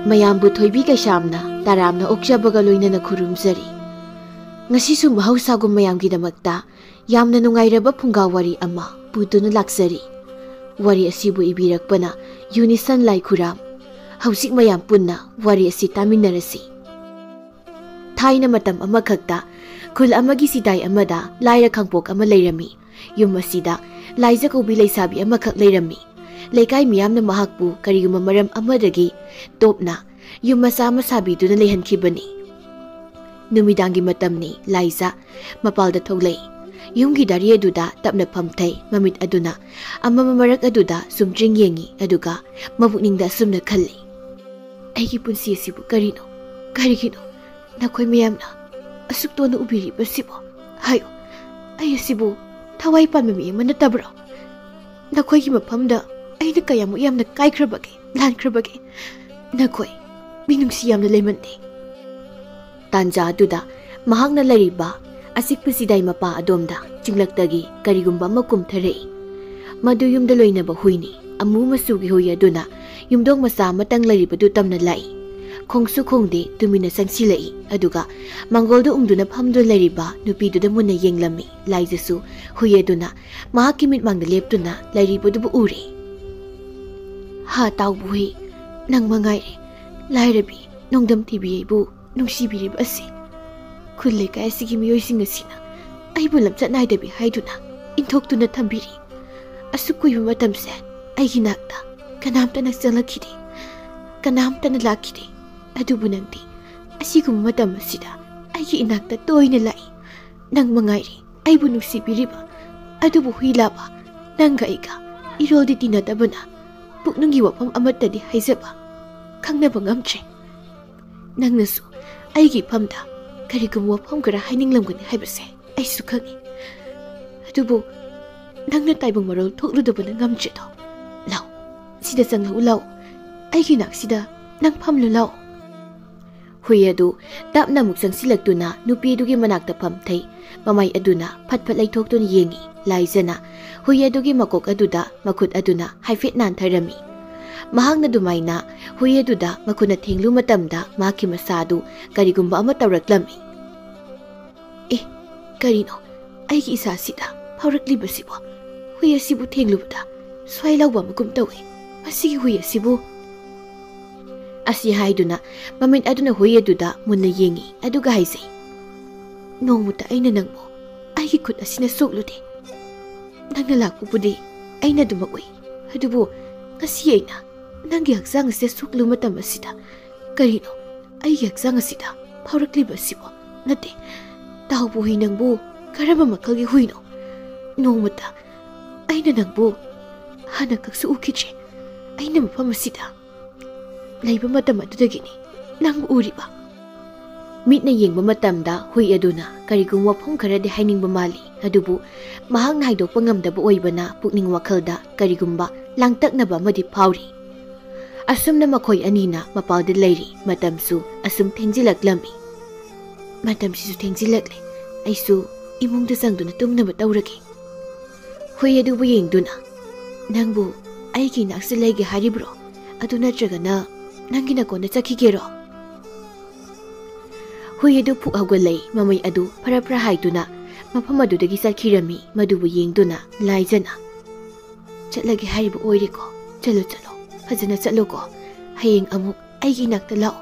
mayambu thoibi kaishamna taramna okjabaga loinana khurumjari ngasisu mahausagum mayamgidamakta yamna nungairaba phunga wari ama puduna laksari wari asibu ibirakpana Unison Lai Khuram hausik mayam punna wari asi taminarasi thaina matam amakhakta khul amagi sidai amada laira khangpok ama leirami yum asida laija kobi leisabi amakhak leirami leikai miyamna mahakpu kariguma maram amadagi topna yum masa masabi duna lehankhibani numidangi matamni laija mapalda thoglei yumgi dari aduda tapna phamthai mamit aduna amama marak aduda sumjring yengi aduga mabukningda sumna khalli aigi punsi sibu karino karigino nakhoi miyamna asuk tona ubiri basibo hayo ai sibu thawai panmi mana tabro nakhoi gi maphamda aina kayamu yamna kaikhrabage lankrabage nakhoi minungsi yamna leimande tanja aduda mahakna lariba asik pusidai mapa adomda chinglaktagi karigumba makum tharei madu yumda loinaba huini amu masugi hoya duna yumdong masa matang laribadu tamna lai khongsu khongde tumina sangsilai aduga mangoldu umduna phamdu lariba nupi duda munna yenglami laijasu huye duna mahaki mit mangda leptuna laribadu ure ha tawbui nang mangai lairabi nongdam tibi bu nungsibiri basi खुले कायसिगी मियोइसिंग असिना आइबु लमचत नाइदबि हाइदुना इनथोक्तुना थम्बिरी असुकुइबु मतमसे आइगी नाक्ता कनामता नक्सलखिदे कनामता नलाखिदे अदुबु नंगदि असिगु मतम असिदा आइगी इनाक्ता तोइना लाई नंग मंगाइरि आइबु नुक्सिबिरिबा अदुबु हुइलाबा नंगा Eega इरोदि तिनादबना पुकनंगी वफम अमत्तदि हाइजबा खंगनबा ngamtre नंगनसु आइगी फमदा karigum wafam kara haininglamgani haibase aisu khangi adubu nangna taibang marol thokludabana ngamchedo law sida sangla law aigi naksida nang phamlu law huyadu tapna muksang silaktuna nupi dugi manakta phamthai mamai aduna phatphat laithoktuna yengi laijana huyadugi makok aduda makhut aduna haifet nan tharami mahangna dumaina huyeduda makuna thenglu matamda maki masadu karigumba ama tawraklami karino aigi isa sida phaurakli basibo huye sibu thenglubda swailawa makum tawe masigi huye sibu asi haiduna mamin aduna huyeduda munna yengi aduga haisei nongmuta aina nangbo aigi khut asina soklude nangna lakpu budi aina duma oi adubu ngasi aina nangi hakjang se suklu matam asida karino aigi hakjang asida phaurakli basibo nate tawbu hui nangbu karaba makalgi huino nongmata aina nangbu hana kaksu ukiche aina mafam asida leiba matam adudagini nang uriba mitna yengba matamda hui aduna karigum wafam kharadi hainingba mali adubu mahakna haidokpa ngamdaba oibana pukning wakhalda karigumba langtaknaba amadi phauri asumna makhoi anina mapalda leiri matamsu asum thengjilaklami matamsisu thengjilaklе aisu imungda sangduna tumnaba tawrage hui adubu yengduna nangbu aigi naksilege haribro adu natragana nangi nakona chakhigero hui adu phuk hawgalei mamai adu phara haiduna mafam adudagi sakhirami madubu yengduna laijana chatlage haribu oireko chalo chalo fajana chalo ko hayeng amuk aigi nakta lao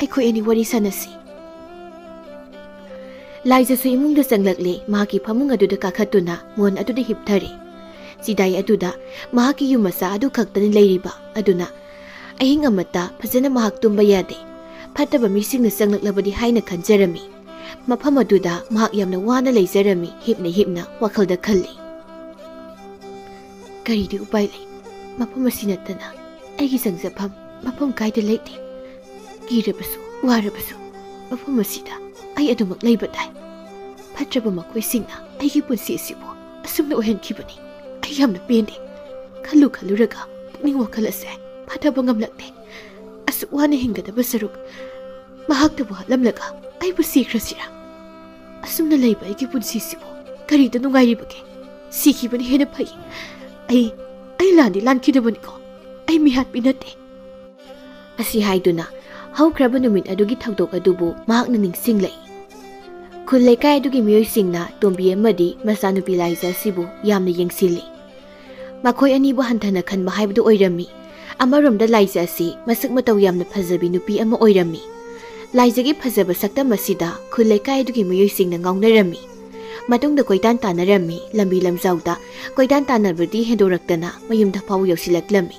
aikhoi ani wari sanasi laijasu imungda sanglakle mahaki phamung aduda kakhatuna mon aduda hipthare sidai aduda mahaki yumasa adu khaktani leiriba aduna ahing amata fajana mahak tumba yade phataba misingna sanglaklavadi haina khanjarami mafam aduda mahak yamna wana leijarami hipna wakhalda khalli karidi upai lei mafam asinatana aigi sangjafam mafam kaida leite girabasu warabasu mafam asida ai adumak leiba dai phatraba makoi singna aigi punsi sibo asumna ohenkibani ai yamna pende khaluraga pukning wakhalase phathaba ngamlakte asu wana hingadaba saruk mahaktabu halamlaga aibu sikrasira asumna leiba aigi punsi sibo karida nungairibage sikibani hena phai ai landi lankidabani ko ai mihat binate ꯑꯁꯤ ꯍꯥꯏꯗꯨꯅ ꯍꯧꯈ꯭ꯔꯕ ꯅꯨꯃꯤꯠ ꯑꯗꯨꯒꯤ ꯊꯧꯗꯣꯛ ꯑꯗꯨꯕꯨ ꯃꯍꯥꯛꯅ ꯅꯤꯡꯁꯤꯡꯂꯛꯏ꯫ ꯈꯨꯜ ꯂꯩꯀꯥꯏ ꯑꯗꯨꯒꯤ ꯃꯤꯑꯣꯏꯁꯤꯡꯅ ꯇꯣꯝꯕꯤ ꯑꯃꯗꯤ ꯃꯆꯥꯅꯨꯄꯤ ꯂꯥꯏꯖ ꯑꯁꯤꯕꯨ ꯌꯥꯝꯅ ꯌꯦꯡꯁꯤꯜꯂꯤ꯫ ꯃꯈꯣꯏ ꯑꯅꯤꯕꯨ ꯍꯟꯊꯅ ꯈꯟꯕ ꯍꯥꯏꯕꯗꯨ ꯑꯣꯏꯔꯝꯃꯤ꯫ ꯑꯃꯔꯣꯝꯗ ꯂꯥꯏꯖ ꯑꯁꯤ ꯃꯁꯛ ꯃꯇꯧ ꯌꯥꯝꯅ ꯐꯖꯕꯤ ꯅꯨꯄꯤ ꯑꯃ ꯑꯣꯏꯔꯝꯃꯤ꯫ ꯂꯥꯏꯖꯒꯤ ꯐꯖꯕ ꯁꯛꯇꯝ ꯑꯁꯤꯗ ꯈꯨꯜ ꯂꯩꯀꯥꯏ ꯑꯗꯨꯒꯤ ꯃꯤꯑꯣꯏꯁꯤꯡꯅ ꯉꯥꯎꯅꯔꯝꯃꯤ꯫ ꯃꯇꯨꯡꯗ ꯀꯣꯏꯇꯥꯟ ꯇꯥꯟꯅꯔꯝꯃꯤ꯫ ꯂꯝꯕꯤ ꯂꯝꯖꯥꯎꯗ ꯀꯣꯏꯇꯥꯟ ꯇꯥꯟꯅꯕꯗꯤ ꯍꯦꯟꯗꯣꯔꯛꯇꯅ ꯃꯌꯨꯝꯗ ꯐꯥꯎ ꯌꯧꯁꯤꯜꯂꯛꯂꯝꯃꯤ꯫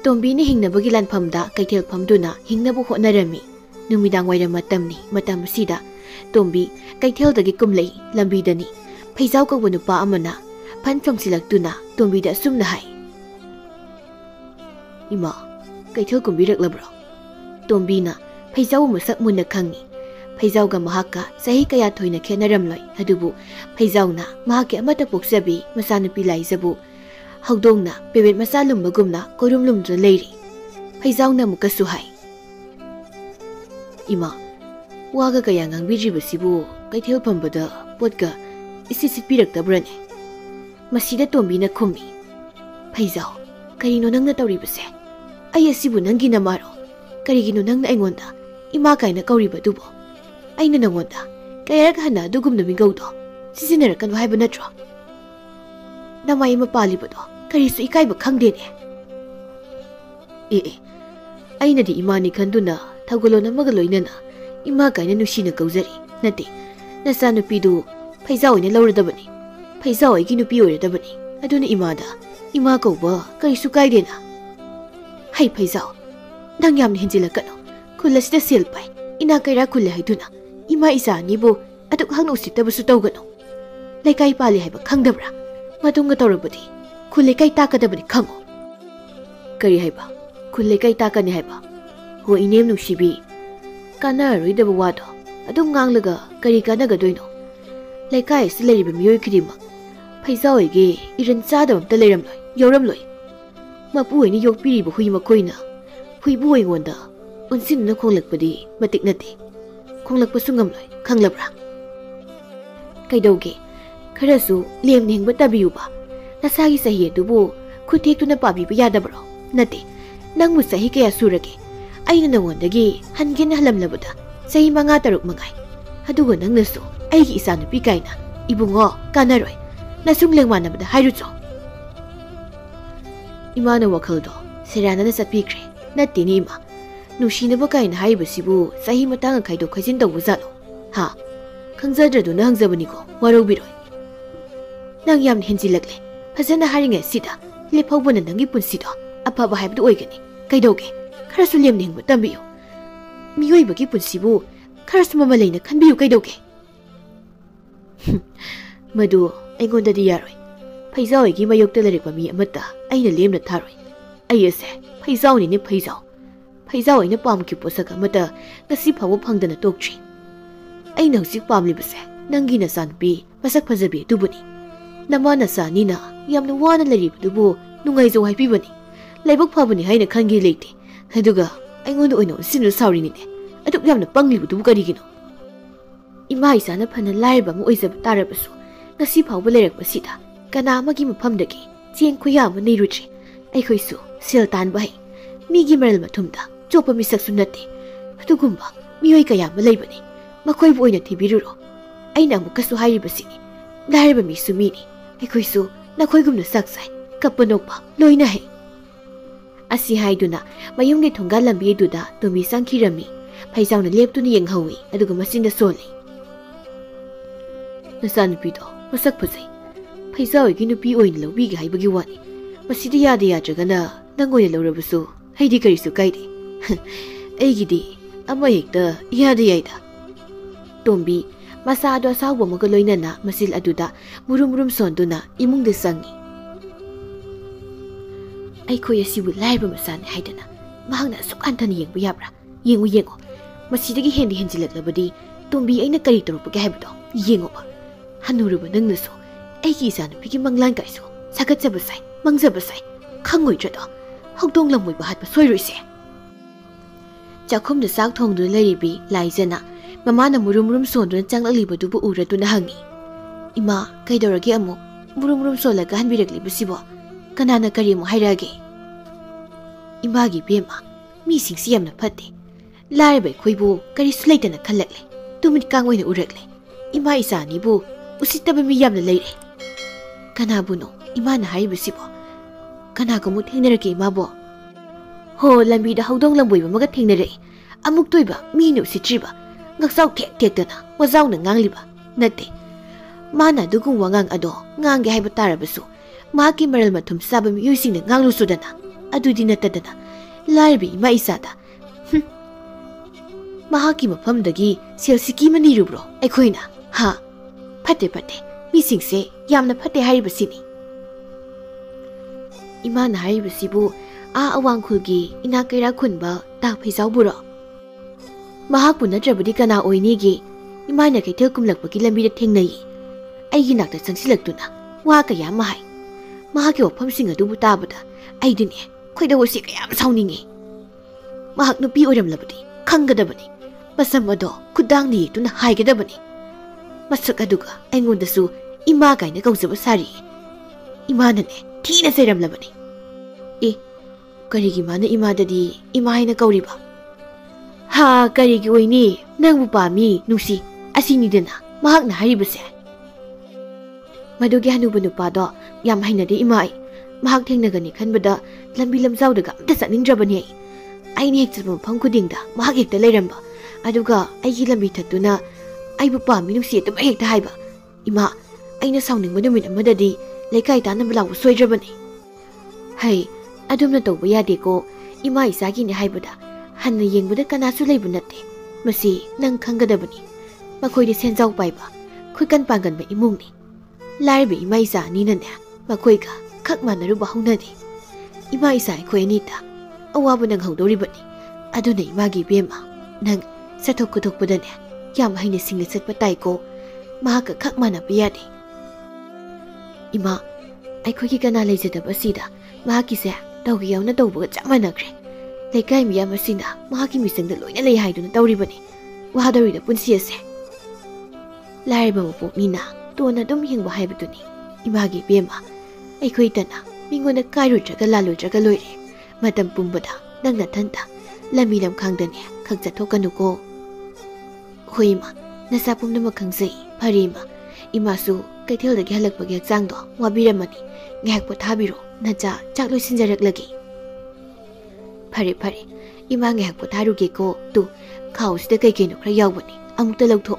ꯇꯣꯝꯕꯤꯅ ꯍꯤꯡꯅꯕꯒꯤ ꯂꯥꯟꯐꯝꯗ ꯀꯩꯊꯦꯜ ꯐꯝꯗꯨꯅ ꯍꯤꯡꯅꯕ ꯍꯣꯠꯅꯔꯝꯃꯤ꯫ ꯅꯨꯃꯤꯗꯥꯡ ꯋꯥꯏꯔꯝ ꯃꯇꯝꯅꯤ꯫ ꯃꯇꯝ ꯑꯁꯤꯗ ꯇꯣꯝꯕꯤ ꯀꯩꯊꯦꯜꯗꯒꯤ ꯀꯨꯝꯂꯛꯏ꯫ ꯂꯝꯕꯤꯗꯅꯤ ꯐꯩꯖꯥꯎ ꯀꯧꯕ ꯅꯨꯄꯥ ꯑꯃꯅ ꯐꯟ ꯆꯣꯡꯁꯤꯜꯂꯛꯇꯨꯅ ꯇꯣꯝꯕꯤꯗ ꯑꯁꯨꯝꯅ ꯍꯥꯏ, "ꯏꯃꯥ, ꯀꯩꯊꯦꯜ ꯀꯨꯝꯕꯤꯔꯛꯂꯕ꯭ꯔꯣ?" ꯇꯣꯝꯕꯤꯅ ꯐꯩꯖꯥꯎ ꯃꯁꯛ ꯃꯨꯟꯅ ꯈꯪꯉꯤ꯫ ꯐꯩꯖꯥꯎꯒ ꯃꯍꯥꯛꯀ ꯆꯍꯤ ꯀꯌꯥ ꯊꯣꯏꯅ ꯈꯦꯠꯅꯔꯝꯂꯣꯏ꯫ ꯑꯗꯨꯕꯨ ꯐꯩꯖꯥꯎꯅ ꯃꯍꯥꯛꯀꯤ ꯑꯃꯠꯇ ꯄꯣꯛꯆꯕꯤ ꯃꯆꯥꯅꯨꯄꯤ ꯂꯥꯏꯖꯕꯨ ꯍꯧꯗꯣꯡꯅ ꯄꯦꯕꯦꯠ ꯃꯆꯥ ꯂꯨꯝꯕꯒꯨꯝꯅ ꯀꯣꯏꯔꯨꯝ ꯂꯨꯝꯗꯨꯅ ꯂꯩꯔꯤ꯫ ꯐꯩꯖꯥꯎꯅ ꯑꯃꯨꯛꯀꯁꯨ ꯍꯥꯏ, "ꯏꯃꯥ, ꯋꯥꯒ ꯀꯌꯥ ꯉꯥꯡꯕꯤꯗ꯭ꯔꯤꯕꯁꯤꯕꯨ ꯀꯩꯊꯦꯜ ꯐꯝꯕꯗ ꯄꯣꯠꯀ ꯏꯁꯤꯠ ꯁꯤꯠꯄꯤꯔꯛꯇꯕ꯭ꯔꯅꯦ?" ꯃꯁꯤꯗ ꯇꯣꯝꯕꯤꯅ ꯈꯨꯝꯃꯤ, "ꯐꯩꯖꯥꯎ, ꯀꯔꯤꯅꯣ ꯅꯪꯅ ꯇꯧꯔꯤꯕꯁꯦ? ꯑꯩ ꯑꯁꯤꯕꯨ ꯅꯪꯒꯤ ꯅꯃꯥꯔꯣ? ꯀꯔꯤꯒꯤꯅꯣ ꯅꯪꯅ ꯑꯩꯉꯣꯟꯗ ꯏꯃꯥ ꯀꯥꯏꯅ ꯀꯧꯔꯤꯕꯗꯨꯕꯣ? ꯑꯩꯅ ꯅꯪꯉꯣꯟꯗ ꯀꯌꯥꯔꯛ ꯍꯟꯅ ꯑꯗꯨꯒꯨꯝꯅ ꯃꯤꯡꯒꯧꯗꯣ ꯁꯤꯖꯤꯟꯅꯔꯛꯀꯅꯨ ꯍꯥꯏꯕ ꯅꯠꯇ꯭ꯔꯣ? ꯅꯃꯥꯏ ꯑꯃ ꯄꯥꯜꯂꯤꯕꯗꯣ ꯀꯔꯤꯁꯨ ꯏꯀꯥꯏꯕ ꯈꯪꯗꯦꯅꯦ." "ꯑꯦ, ꯑꯩꯅꯗꯤ ꯏꯃꯥꯅꯤ ꯈꯟꯗꯨꯅ ꯊꯧꯒꯜꯂꯣꯟ ꯑꯃꯒ ꯂꯣꯏꯅꯅ ꯏꯃꯥ ꯀꯥꯏꯅ ꯅꯨꯡꯁꯤꯅ ꯀꯧꯖꯔꯤ꯫ ꯅꯠꯇꯦ, ꯅꯆꯥꯅꯨꯄꯤꯗꯨ ꯐꯩꯖꯥꯎ ꯑꯣꯏꯅ ꯂꯧꯔꯗꯕꯅꯤ꯫ ꯐꯩꯖꯥꯎ ꯑꯩꯒꯤ ꯅꯨꯄꯤ ꯑꯣꯏꯔꯗꯕꯅꯤ꯫ ꯑꯗꯨꯅ ꯏꯃꯥꯗ ꯏꯃꯥ ꯀꯧꯕ ꯀꯔꯤꯁꯨ ꯀꯥꯏꯗꯦꯅ." "ꯍꯩ ꯐꯩꯖꯥꯎ, ꯅꯪ ꯌꯥꯝꯅ ꯍꯦꯟꯖꯤꯜꯂꯛꯀꯅꯨ꯫ ꯈꯨꯜ ꯑꯁꯤꯗ ꯁꯦꯜ ꯄꯥꯏ, ꯏꯅꯥꯛ ꯀꯩꯔꯥꯛ ꯈꯨꯜꯂꯦ ꯍꯥꯏꯗꯨꯅ ꯏꯃꯥ ꯏꯆꯥ ꯑꯅꯤꯕꯨ ꯑꯗꯨꯛ ꯍꯛꯅ ꯎꯁꯤꯠꯇꯕꯁꯨ ꯇꯧꯒꯅꯨ꯫ ꯂꯩꯀꯥꯏ ꯄꯥꯜꯂꯤ ꯍꯥꯏꯕ ꯈꯪꯗꯕ꯭ꯔꯥ? ꯃꯇꯨꯡꯒ ꯇꯧꯔꯕꯗꯤ ꯈꯨꯜ ꯂꯩꯀꯥꯏ ꯇꯥꯛꯀꯗꯕꯅꯤ, ꯈꯪꯉꯣ." "ꯀꯔꯤ ꯍꯥꯏꯕ? ꯈꯨꯜ ꯂꯩꯀꯥꯏ ꯇꯥꯛꯀꯅꯤ ꯍꯥꯏꯕ? ꯍꯣ ꯏꯅꯦꯝ ꯅꯨꯡꯁꯤꯕꯤ, ꯀꯥꯟꯅꯔꯔꯣꯏꯗꯕ ꯋꯥꯗꯣ ꯑꯗꯨꯝ ꯉꯥꯡꯂꯒ ꯀꯔꯤ ꯀꯥꯟꯅꯒꯗꯣꯏꯅꯣ? ꯂꯩꯀꯥꯏ ꯑꯁꯤꯗ ꯂꯩꯔꯤꯕ ꯃꯤꯑꯣꯏ ꯈꯨꯗꯤꯡꯃꯛ ꯐꯩꯖꯥꯎ ꯍꯣꯏꯒꯤ ꯏꯔꯟ ꯆꯥꯗꯕ ꯑꯝꯇ ꯂꯩꯔꯝꯂꯣꯏ, ꯌꯥꯎꯔꯝꯂꯣꯏ꯫ ꯃꯄꯨ ꯍꯣꯏꯅ ꯌꯣꯛꯄꯤꯔꯤꯕ ꯍꯨꯏ ꯃꯈꯣꯏꯅ ꯍꯨꯏꯕꯨ ꯑꯩꯉꯣꯟꯗ ꯑꯣꯟꯁꯤꯟꯗꯨꯅ ꯈꯣꯡꯂꯛꯄꯗꯤ ꯃꯇꯤꯛ ꯅꯠꯇꯦ꯫ ꯈꯣꯡꯂꯛꯄꯁꯨ ꯉꯝꯂꯣꯏ, ꯈꯪꯂꯕ꯭ꯔꯥ? ꯀꯩꯗꯧꯒꯦ? ꯈꯔꯁꯨ ꯂꯦꯝꯅ ꯍꯤꯡꯕ ꯇꯥꯕꯤꯌꯨꯕ꯫ ꯅꯁꯥꯒꯤ ꯆꯍꯤ ꯑꯗꯨꯕꯨ ꯈꯨꯠ ꯊꯦꯛꯇꯨꯅ ꯄꯥꯕꯤꯕ ꯌꯥꯗꯕ꯭ꯔꯣ? ꯅꯠꯇꯦ, ꯅꯪꯕꯨ ꯆꯍꯤ ꯀꯌꯥ ꯁꯨꯔꯒꯦ? ꯑꯩꯅ ꯅꯉꯣꯟꯗꯒꯤ ꯍꯟꯒꯦꯅ ꯍꯜꯂꯝꯂꯕꯗ ꯆꯍꯤ 5-6 ꯃꯉꯥꯏ꯫ ꯑꯗꯨꯒ ꯅꯪꯅꯁꯨ ꯑꯩꯒꯤ ꯏꯆꯥꯅꯨꯄꯤ ꯀꯥꯏꯅ, ꯏꯕꯨꯡꯉꯣ, ꯀꯥꯟꯅꯔꯣꯏ, ꯅꯁꯨꯡ ꯂꯦꯡꯃꯥꯟꯅꯕꯗ ꯍꯥꯏꯔꯨꯆꯣ." "ꯏꯃꯥꯅ ꯋꯥꯈꯜꯗꯣ ꯁꯦꯔꯥꯟꯅꯅ ꯆꯠꯄꯤꯈ꯭ꯔꯦ꯫ ꯅꯠꯇꯦꯅꯦ ꯏꯃꯥ, ꯅꯨꯡꯁꯤꯅꯕ ꯀꯥꯏꯅ ꯍꯥꯏꯔꯤꯕꯁꯤꯕꯨ ꯆꯍꯤ ꯃꯇꯥꯡꯒ ꯈꯥꯏꯗꯣꯛ ꯈꯥꯏꯖꯤꯟ ꯇꯧꯕ ꯖꯥꯠꯂꯣ? ꯍꯥ? ꯈꯪꯖꯗ꯭ꯔꯗꯨꯅ ꯍꯪꯖꯕꯅꯤꯀꯣ, ꯋꯥꯔꯧꯕꯤꯔꯣꯏ꯫ ꯅꯪ ꯌꯥꯝꯅ ꯍꯦꯟꯖꯤꯜꯂꯛꯂꯦ꯫ ꯐꯖꯅ ꯍꯥꯏꯔꯤꯉꯩꯁꯤꯗ ꯂꯦꯞꯍꯧꯕꯅ ꯅꯪꯒꯤ ꯄꯨꯟꯁꯤꯗꯣ ꯑꯐꯕ ꯍꯥꯏꯕꯗꯨ ꯑꯣꯏꯒꯅꯤ꯫ ꯀꯩꯗꯧꯒꯦ? ꯈꯔꯁꯨ ꯂꯦꯝꯅ ꯍꯤꯡꯕ ꯇꯝꯕꯤꯌꯨ꯫ ꯃꯤꯑꯣꯏꯕꯒꯤ ꯄꯨꯟꯁꯤꯕꯨ ꯈꯔꯁꯨ ꯃꯃꯜ ꯂꯩꯅ ꯈꯟꯕꯤꯌꯨ꯫ ꯀꯩꯗꯧꯒꯦ?" "ꯃꯗꯨ ꯑꯩꯉꯣꯟꯗꯗꯤ ꯌꯥꯔꯣꯏ꯫ ꯐꯩꯖꯥꯎ ꯍꯣꯏꯒꯤ ꯃꯥꯌꯣꯛꯇ ꯂꯩꯔꯛꯄ ꯃꯤ ꯑꯃꯠꯇ ꯑꯩꯅ ꯂꯦꯝꯅ ꯊꯥꯔꯣꯏ꯫ ꯑꯩ ꯑꯁꯦ ꯐꯩꯖꯥꯎꯅꯤꯅꯦ, ꯐꯩꯖꯥꯎ꯫ ꯐꯩꯖꯥꯎ ꯑꯩꯅ ꯄꯥꯝꯈꯤꯕ ꯄꯣꯠꯁꯛ ꯑꯃꯠꯇ ꯉꯁꯤ ꯐꯥꯎꯕ ꯐꯪꯗꯅ ꯇꯣꯛꯇ꯭ꯔꯤ꯫ ꯑꯩꯅ ꯍꯧꯖꯤꯛ ꯄꯥꯝꯂꯤꯕꯁꯦ ꯅꯪꯒꯤ ꯅꯆꯥꯅꯨꯄꯤ ꯃꯁꯛ ꯐꯖꯕꯤ ꯑꯗꯨꯕꯨꯅꯤ꯫ ꯅꯃꯥ ꯅꯆꯥ ꯑꯅꯤꯅ ꯌꯥꯝꯅ ꯋꯥꯅ ꯂꯩꯔꯤꯕꯗꯨꯕꯨ ꯅꯨꯡꯉꯥꯏꯖꯧ ꯍꯥꯏꯕꯤꯕꯅꯤ꯫ ꯂꯥꯏꯕꯛ ꯐꯕꯅꯤ ꯍꯥꯏꯅ ꯈꯟꯒꯦ ꯂꯩꯇꯦ꯫ ꯑꯗꯨꯒ ꯑꯩꯉꯣꯟꯗ ꯑꯣꯏꯅ ꯑꯣꯟꯁꯤꯟꯗꯨꯅ ꯁꯥꯎꯔꯤꯅꯤꯅꯦ꯫ ꯑꯗꯨꯛ ꯌꯥꯝꯅ ꯄꯪꯂꯤꯕꯗꯨꯕꯨ ꯀꯔꯤꯒꯤꯅꯣ? ꯏꯃꯥ ꯏꯆꯥꯅ ꯐꯅ ꯂꯥꯏꯔꯕ ꯑꯃ ꯑꯣꯏꯖꯕ ꯇꯥꯔꯕꯁꯨ ꯉꯁꯤ ꯐꯥꯎꯕ ꯂꯩꯔꯛꯄꯁꯤꯗ ꯀꯅꯥ ꯑꯃꯒꯤ ꯃꯐꯝꯗꯒꯤ ꯆꯦꯡ ꯈꯨꯌꯥ ꯑꯃ ꯅꯤꯔꯨꯗ꯭ꯔꯤ꯫ ꯑꯩꯈꯣꯏꯁꯨ ꯁꯦꯜ ꯇꯥꯟꯕ ꯍꯩ, ꯃꯤꯒꯤ ꯃꯔꯜ ꯃꯊꯨꯝꯗ ꯆꯣꯞꯄ ꯃꯤꯁꯛꯁꯨ ꯅꯠꯇꯦ꯫ ꯑꯗꯨꯒꯨꯝꯕ ꯃꯤꯑꯣꯏ ꯀꯌꯥ ꯑꯃ ꯂꯩꯕꯅꯤ꯫ ꯃꯈꯣꯏꯕꯨ ꯑꯣꯏꯅ ꯊꯤꯕꯤꯔꯨꯔꯣ꯫ ꯑꯩꯅ ꯑꯃꯨꯛꯀꯁꯨ ꯍꯥꯏꯔꯤꯕꯁꯤꯅꯤ, ꯂꯥꯏꯔꯕ ꯃꯤꯁꯨ ꯃꯤꯅꯤ꯫ ꯑꯩꯈꯣꯏꯁꯨ ꯅꯈꯣꯏꯒꯨꯝꯅ ꯆꯥꯛ ꯆꯥꯏ, ꯀꯞꯄ ꯅꯣꯛꯄ ꯂꯣꯏꯅ ꯍꯩ." ꯑꯁꯤ ꯍꯥꯏꯗꯨꯅ ꯃꯌꯨꯝꯒꯤ ꯊꯣꯡꯒꯥꯜ ꯂꯝꯕꯤ ꯑꯗꯨꯗ ꯇꯣꯝꯕꯤ ꯆꯪꯈꯤꯔꯝꯃꯤ꯫ ꯐꯩꯖꯥꯎꯅ ꯂꯦꯞꯇꯨꯅ ꯌꯦꯡꯍꯧꯏ꯫ ꯑꯗꯨꯒ ꯃꯆꯤꯟꯗ ꯁꯣꯜꯂꯤ, "ꯅꯆꯥꯅꯨꯄꯤꯗꯣ ꯃꯁꯛ ꯐꯖꯩ꯫ ꯐꯩꯖꯥꯎ ꯍꯣꯏꯒꯤ ꯅꯨꯄꯤ ꯑꯣꯏꯅ ꯂꯧꯕꯤꯒꯦ ꯍꯥꯏꯕꯒꯤ ꯋꯥꯅꯤ꯫ ꯃꯁꯤꯗ ꯌꯥꯗ ꯌꯥꯗ꯭ꯔꯒꯅ ꯅꯪ ꯑꯣꯏꯅ ꯂꯧꯔꯕꯁꯨ ꯑꯩꯗꯤ ꯀꯔꯤꯁꯨ ꯀꯥꯏꯗꯦ꯫ ꯑꯩꯒꯤꯗꯤ ꯑꯃ ꯍꯦꯛꯇ ꯏꯌꯥꯗ ꯌꯥꯏꯗ." ꯇꯣꯝꯕꯤ ꯃꯆꯥ ꯑꯗꯨ ꯑꯁꯥꯎꯕ ꯑꯃꯒ ꯂꯣꯏꯅꯅ ꯃꯆꯤꯜ ꯑꯗꯨꯗ ꯃꯨꯔꯨꯝ ꯃꯨꯔꯨꯝ ꯁꯣꯟꯗꯨꯅ ꯏꯃꯨꯡꯗ ꯆꯪꯉꯤ꯫ "ꯑꯩꯈꯣꯏ ꯑꯁꯤꯕꯨ ꯂꯥꯏꯔꯕ ꯃꯆꯥꯅꯤ ꯍꯥꯏꯗꯅ ꯃꯍꯥꯛꯅ ꯑꯁꯨꯛ ꯍꯟꯊꯅ ꯌꯦꯡꯕ ꯌꯥꯕ꯭ꯔꯥ? ꯌꯦꯡꯉꯨ ꯌꯦꯡꯉꯣ, ꯃꯁꯤꯗꯒꯤ ꯍꯦꯟꯅ ꯍꯦꯟꯖꯤꯜꯂꯛꯂꯕꯗꯤ ꯇꯣꯝꯕꯤ ꯑꯩꯅ ꯀꯔꯤ ꯇꯧꯔꯛꯄꯒꯦ ꯍꯥꯏꯕꯗꯣ ꯌꯦꯡꯉꯣꯕ꯫ ꯍꯟꯅꯨꯔꯕ ꯅꯪꯅꯁꯨ ꯑꯩꯒꯤ ꯏꯆꯥꯅꯨꯄꯤꯒꯤ ꯃꯪꯂꯥꯟ ꯀꯥꯏꯁꯨ ꯁꯥꯒꯠꯆꯕ ꯁꯥꯏ, ꯃꯪꯖꯕ ꯁꯥꯏ꯫ ꯈꯪꯉꯣꯏꯗ꯭ꯔꯗꯣ ꯍꯧꯗꯣꯡ ꯂꯝꯃꯣꯏꯕ ꯍꯥꯠꯄ ꯁꯣꯏꯔꯣꯏꯁꯦ." ꯆꯥꯛꯈꯨꯝꯗ ꯆꯥꯛ ꯊꯣꯡꯗꯨꯅ ꯂꯩꯔꯤꯕꯤ ꯂꯥꯏꯖꯅ ꯃꯃꯥꯅ ꯃꯨꯔꯨꯝ ꯃꯨꯔꯨꯝ ꯁꯣꯟꯗꯨꯅ ꯆꯪꯂꯛꯂꯤꯕꯗꯨꯕꯨ ꯎꯔꯗꯨꯅ ꯍꯪꯉꯤ, "ꯏꯃꯥ, ꯀꯩꯗꯧꯔꯒꯦ ꯑꯃꯨꯛ ꯃꯨꯔꯨꯝ ꯃꯨꯔꯨꯝ ꯁꯣꯜꯂꯒ ꯍꯟꯕꯤꯔꯛꯂꯤꯕꯁꯤꯕꯣ? ꯀꯅꯥꯅ ꯀꯔꯤ ꯑꯃꯨꯛ ꯍꯥꯏꯔꯛꯑꯒꯦ?" "ꯏꯃꯥꯒꯤ ꯏꯕꯦꯝꯃ, मी सिंगसी यामना फते लाइबे खोइबो करिसु लेतना खलकले तुमित कांगोइना उरकले इमा इसानीबु उसितबे मी यामना लेरे कनाबुनो इमाना हाइबसिबो कनागमु थेंगनरके इमाबो हो लंबीदा हौदोंग लंबोइबा मगा थेंगनरे अमुक तोइबा menu उसित्रिबा ngaksaw thek thekdana wazawna ngangliba nate mana dugung wangang ado ngange haiba tarabasu maki maral mathum saba miyusing nganglu sudana adudi natadana larbi ma isada mahaki mafamdagi selsiki mani rubro aikhoina ha phate phate mising se yamna phate haribasini imana haribasibu a awangkhulgi ina kaira khunba ta phaisaw buro mahak punatrabudi kana oinigi imana kaithel kumlakpaki lambida thengnai aigi nakta changsilaktuna wa kaya mahai mahaki wafamsing adu butabada aidune khoida wosi kayam sauningi mahak nupi oramlabadi khangadabani masam ado khudang ni tuna haigadabani masak aduga aingondasu ima kaina kausaba sari imana ne thina seramlabani e karigi mana imadadi ima haina kauriba ha karigi oini nangbu pami nusi asini dena mahak na haribase madugi hanuba nupado yam hainade imai mahak thengnagani khanbada lambi lamjawdaga amta sakningdrabani aini hek chilbam pham khudingda mahak hekta leiramba aduga aigi lambi thattuna aibu pami nusi tum hekta haiba ima aina sawningba numit amadadi leikai tanam law soidrabani hai adumna tawba yade ko ima isagi ni haibada hanna yengbada kanasu leibu natte masi nang khangadabani makhoi de senjaw paiba khuikan pangan ba imungni larbe ima isa ni nane makhoi ka khak manaru ba haunadi ima isa khoi ni ta awabu nang haudori bani aduna ima gi bema nang sathok kuthok padane yam haine single set patai ko ma ka khak mana piyade ima ai khoi ki kana leijada basida ma ki se tawgi yauna tawbu cha manakre leikai miyam asina mahaki misangda loina lei haiduna tawribani wahadari da punsi ase laiba mapu mina tona dum hingba haibaduni imagi bema aikhoi tana mingona kairu traga lalu traga loire matam pumbada nangna thanta lami lam khangdane khakja thokanu ko hoima nasa pumna makhangzai pharima imasu kaithel da ghalak bagya changdo wabiramani ngak pothabiro nacha chakloi sinjaraklagi phare phare ima ngak potharuge ko tu khausida kai kenu khra yawbani amukta lawtho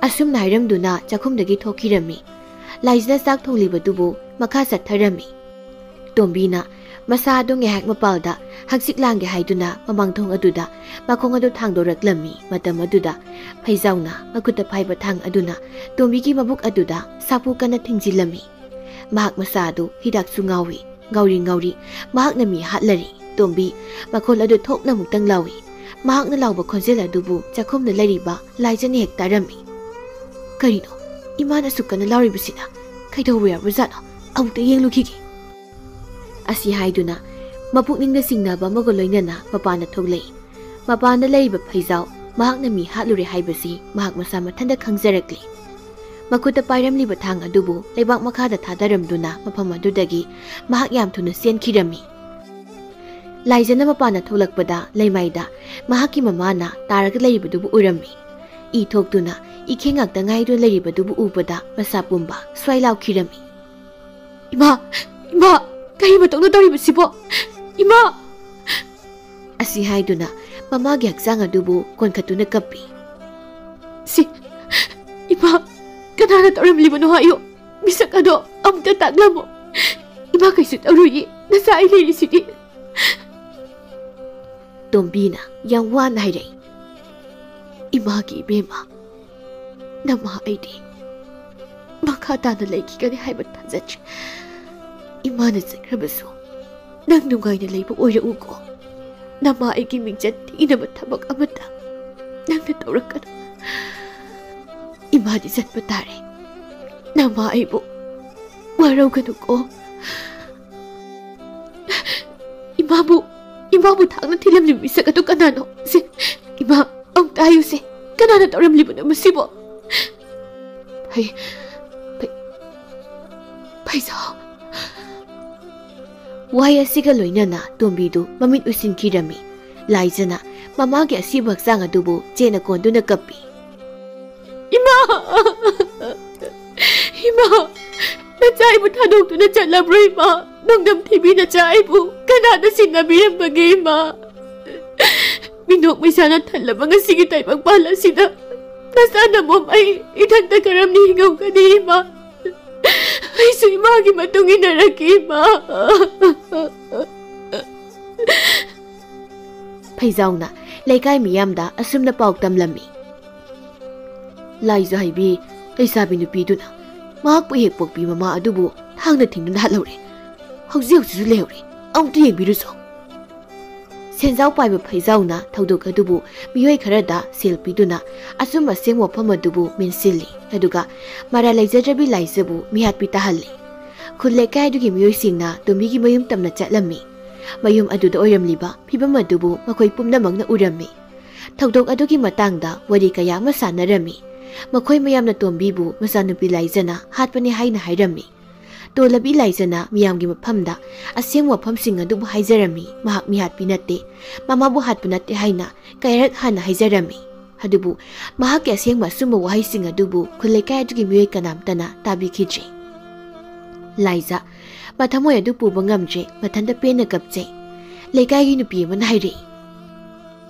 asum nairamduna chakhumdagi thokirami laijna sak thonglibadubu makha satharami tombina masa do ngak mapalda haksik langge haiduna mamang thong aduda makhong adu thangdoraklami matam aduda phaijauna makuta phaiba thang aduna tombi ki mabuk aduda sapu kana thingjilami mahak masa adu hidak sungawi gauri mahak nami hatlari tombi makhol adu thokna muktang lawi mahak na lawba khonjel adubu chakhumna lariba laijani hek tarami karino imana sukana lauri bisina kaidowe abuzana amukta yenglukigi asi haiduna mapukningda singnaba magoloinana mapana thoglei mapana leiba phaijaw mahakna mi hatlure haibasi mahak masa mathanda khangjarakli makuta pairamliba thang adubu leibak makhada thadaramduna mafam adudagi mahak yam thuna senkhirami laijana mapana tholakpada leimaida mahaki mamana taraga leibadubu urami I thoktuna ikhengak ta ngai do leibadubu ubada masa pumba swailaw khirami ima kai matong tori bisibo ima asi haiduna mama gi haksang adubu konkhatuna kapi si ima kanana toram libano hayo bisak ado amta taglamo ima kaisu taruyi nasai lili sidi tombina yang wan haire ima gi bema nama aidi makata na laiki kani haibat tanzach imana zakrabasu nang nungai na leiba oira uko nama aigi mingjat inaba thabak amata nang na tawrakana imani zatpa tare nama aibu warau kanu ko imabu thangna thilam limisa katu kanano se ima ang tayo se kanana tawram libana masibo Paisa Wahai asiga loinana tombidu mamit usinkirami. Laizana mamagi asiba haksang adubu jena konduna kapi. Ima! Ima! Nachaibu thadok tu na chalabro ima. Nangdam TV na chaibu. Kanada sinabihan bagay ima. Minok may sana talabang ang sige tayo magpala sila. Nasana mo ay itanda karam ni hingaw ka ni ima. Ay so imagi matungin na rakima. Paizaw na, laikay miyamda asum na paugtam lami. Laiza haibi, ay sabi nupido na. Mahakpahikpagpi mama adubo, hang na tingnan na halaw rin. Hauzi sulew rin, ang tuyang biruso. Senzaw paiba paizaw na, tawdog adubo, miyoy karada, silpido na, asum masing wapam adubo minsili. Aduga, maralaiza jabi laizabu, mihat pitahali. Kung laikay adugi miyoy sing na, tumigi mayum tam na lami. Mayum aduda oram liba, pibam adubo, makoy pumnamang na urami. Tawdog adugi matangda, wadi kaya masana rami. Makoy mayam na tombibu, masanupi laizana, hatpa ni hay na hayrami. Tolabi laizana, miyam gi mapamda, asyang wapam singa dubu hayzarami, mahak mihat pinate, mamabuhat punate hay na, kairat hana hayzarami. Hadubu, mahak asyang masuma wahay singa dubu, kulay kaya dugi miyoy kanamtana, tabi kiji. Laiza, matamoy adupu bangamje, matanda pena kapje. Laikay ginupi man hayri.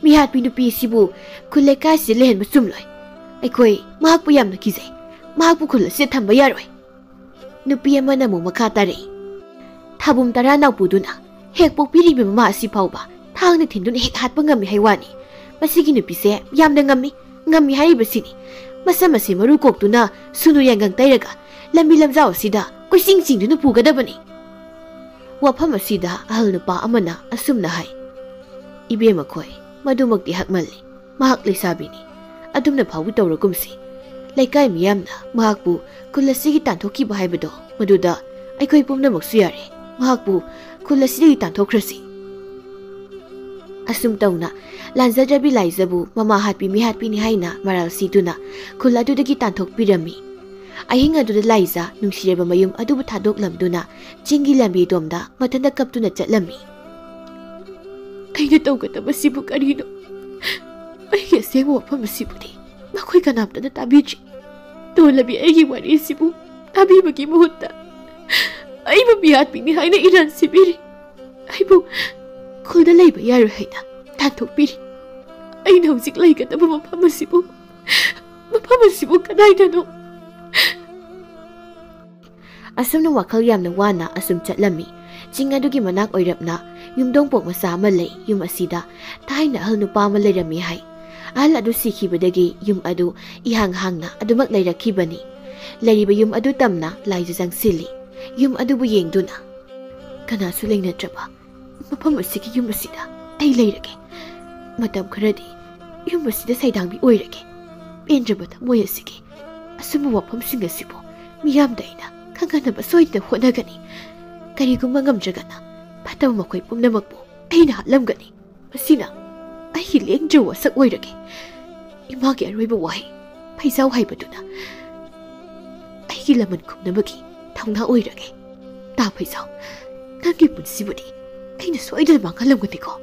Mihat pinupi sibu, kulay kaya silehen masumloy. Aikoy, mahakpo yam na kizay. Mahakpo kula siya tamba yaroy. Nupi ama na mo makatari. Tabum tara na upo na. Hekpo piribi mama asipaw ba. Tang na tindun hekhat pa ngami haywani. Masigi nupi siya, yam na ngami. Ngami hariba sini. Masama si marukok tu na sunu yangang tayraga. Lambi-lamzaw sida. Koy sing-sing dun upo gada ba ni? Wapam asida ahal na pa ama na asum na hay. Ibe makoy, madumag di hakmali. Mahakli sabi ni. Adum na pawu tawragum si. Laikay miyam na, mahakbu, kung lasigi tantoki ba haibado, maduda, ay ko'y pum na magsuyari. Mahakbu, kung lasigi tantokrasi. Asum taw na, lanza jabi laizabu, mamahat pimihat pinihay na, maral sido na, kung lado dagi tantok pirami. Ay hinga do na laiza, nung siya ba mayum adu batadok lamdo na, jingi lambi domda, matandagkap to na tsa lami. Ay nataw ka na masibo karino. Ay kasi mo pa masibo di. Makoy kanapta na tabi di. Tulabi ay giwari sibo. Tabi magimuhunta. Ay mabihat pinihay na ilan si Biri. Ay po, kung nalay ba yaro hay na, tantok Biri. Ay nausiklay ka na ba mapamasibo. Mapamasibo ka na no. Asam ng wakal yam na wana asum chat lami. Jingadugi manak oirap na, yung dongpok masama lay, yung asida, tahay na ahal nupa malay ramihay. Ahal adu sikhi badagi, yung adu, ihang-hang na, adu maglay rakiba ni. Lari ba yung adu tam na, lay zang sili, yung adu buyeng do na. Kana suling na traba, mapamasiki yung masida, ay lay rake. Matam karadi, yung masida say dangbi oy rake. Pendra bata moya sige, asumuwapam singa sibo, miyam day na, kagana ba soy na huwag na gani. Karigong mangamdraga na, pataw makoy pumnamag po, ay nahalam gani. Masina, ay hiling jawa sa oyrage. Imagi aroy bawahay, paisaw hay ba na. Ay gilaman kong namagi, taw na oyrage. Tapaisaw, nangipon si Budi, ay nasuay na namang alam gani ko.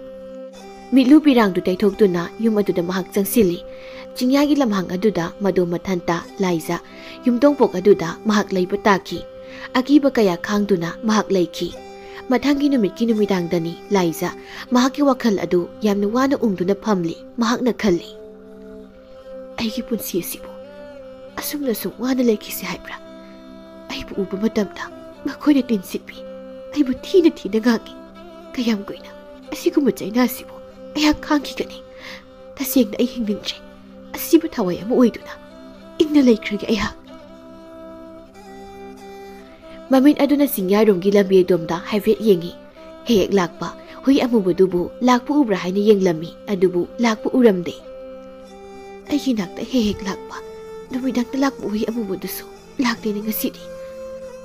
Milu pirang duday tog do na, yung maduda mahagsang sili. Jingyagi lamhang aduda, madumatanta, laiza, yung dongpok aduda, mahaglay pataki. Akiba kaya kang duna mahaklay ki. Matang ginumit-ginumidang dani, Laiza, mahakiwakal adu, yam na wana na pamli, mahak na kali. Ay kipun siya sibo. Asum na sung wana lay ki si Haibra. Ay buuba madamda, makoy na tinsipi. Ay buti na tinangangi. Kayam koy na, asi kumatsay na sibo. Ay hakangki gani. Tasiyang na ay hingning siya. Asi bataway amuoy duna. Ignalay kragi ay hak. Mamin adu na singyarong gilambi domda hayvet yengi. Heyek lakpa, huy amubo dubu, lakpo ubrahay na yeng lami, adubu, lakpo uramde. Ay hinak na heyek lakpa, dumidak na lakpo huy amubo duso, lakde na ngasi di.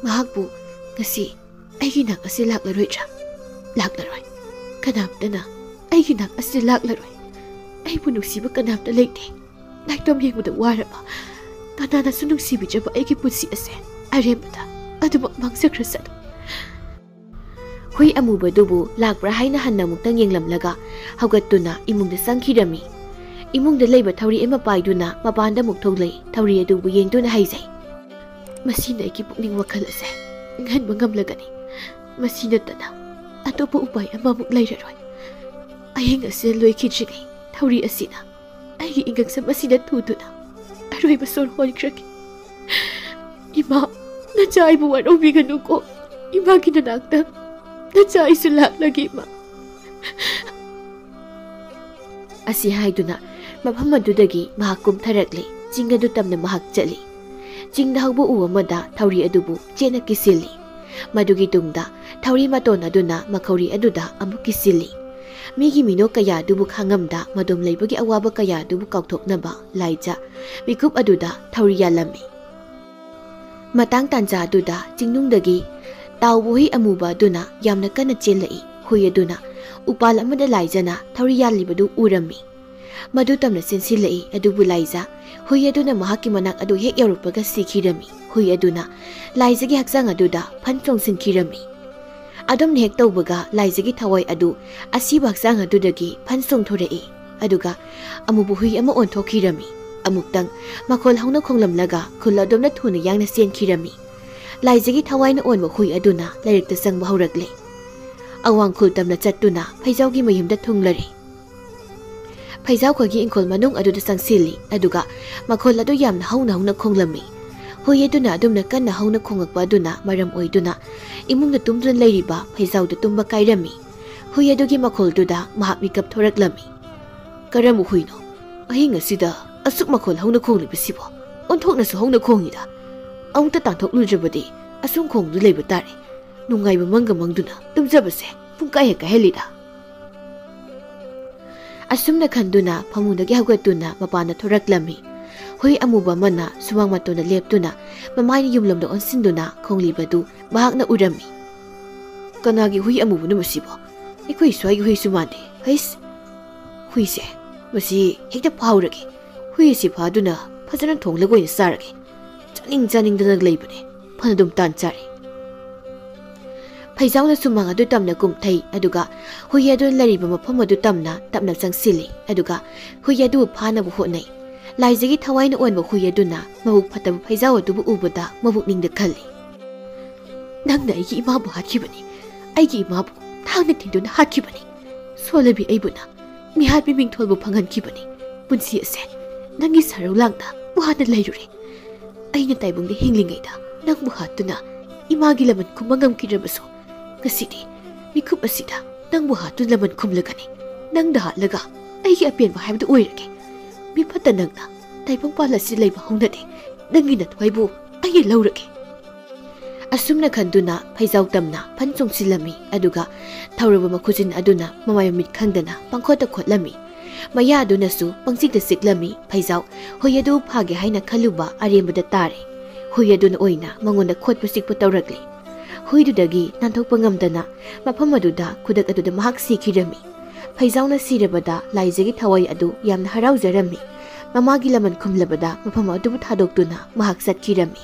Mahakpo, ngasi, ay hinak asi laklaroy siya. Laklaroy, kanap na na, ay hinak asi laklaroy. Ay punong siba kanap na late. Naktom yeng mo na wara pa, tanana sunong sibi siya ba ay kipun si ase, arem na. Adu makmang sa krasan. hui amubadubu lakbra haina hanna muktang yenglamlaga haugattuna imungda sangkhirami imungda leiba thawri ema paiduna mapanda muktholei thawri adubu yengduna haizai masina ki pukning wakhal ase nganba ngamlagani masina tana atopa upai ama muk leiraroi ayeng ase loikhidrigai thawri asina ai ingaksa masina thuduna aroi basor hoikraki ima nachai bu waro biganu ko ima kina nakta nachai sulak lagi ma asi haiduna mafam adudagi mahak kumtharakli ching adu tamna mahak chali ching da haubu u amada thawri adubu chena kisili madugi tungda thawri maton aduna makhawri aduda amuk kisili migi mino kaya dubu khangamda madom leibagi awaba kaya dubu kaukthoknaba laija mikup aduda thawri yalami matang tanja aduda chingnungdagi tawbuhi amuba aduna yamna kana chelai hui aduna upal amada laijana thawri yalibadu urami madu tamna sensilai adubu laija hui aduna mahaki manak adu hek yarupaga sikhirami hui aduna laijagi haksang aduda phanchong sinkhirami adom hek tawbaga laijagi thawai adu asiba haksang adudagi phansong thorei aduga amubu hui ama onthokirami amuktang makhol hauna khonglamlaga khuladom na thuna yangna senkhirami laijagi thawaina onma hui aduna lairikta sangba haurakle awang khul tamna chattuna phaijawgi mayumda thunglari phaijau khogi inkol manung aduda sangsili aduga makhol adu yamna hauna khonglami hui aduna adumna kanna hauna khongakpa aduna maram oiduna imungna tumdran leiriba phaijauda tumba kairami hui adugi makhol duda mahak mikap thoraklami karamu huino ahinga sida asuk makhol hauna khonglibasibo onthokna su hauna khongida amta tangthok lujabadi asung khong du leiba tare nungaiba mangga mangduna tumjabase pungkai heka helida asumna khanduna phamundagi haugatuna mapana thoraklami hui amuba mana suwang matona leptuna mamai yumlomda onsinduna khonglibadu bahakna urami kanagi hui amubunu masibo ekoi swai hui sumande hais hui se masi hekta phaurage hui si phaduna phajana thonglagoi sarage chaning dana leibane phanadum tan chari phaijawna sumang adu tamna kumthai aduga hui adu lariba mafam adu tamna tapna changsili aduga hui adu phana bu honai laijagi thawaina onba hui aduna mabuk phatabu phaijaw adubu ubada mabuk ningda khali nangna aigi ima bu hakhibani aigi ima bu thangna thinduna hakhibani solabi aibuna mihat bi mingthol bu phangan khibani punsi ase nangi sarau langda buhana leirure aina taibungde hinglingaida nangbu hatuna imagi laman kumangam kirabaso ngasidi mikup asida nangbu hatu laman kumlagani nangda hatlaga aigi apen ba haibdu oirage mi phata nangna taibang palasi leiba hongnade nangi na thwaibu aigi laurage asumna khanduna phaijaw tamna phanchong silami aduga thawraba makhujin aduna mamay mit khangdana pangkhota khotlami maya aduna su pangsikta siklami phaijaw hoyadu phage haina khaluba arembada tare hoyaduna oina mangona khotpu sikpu tawrakli hoidudagi nanthokpa ngamdana mafam aduda khudak aduda mahak sikhirami phaijawna sirabada laijagi thawai adu yamna haraujarami mamagi laman khumlabada mafam adubu thadoktuna mahak satkirami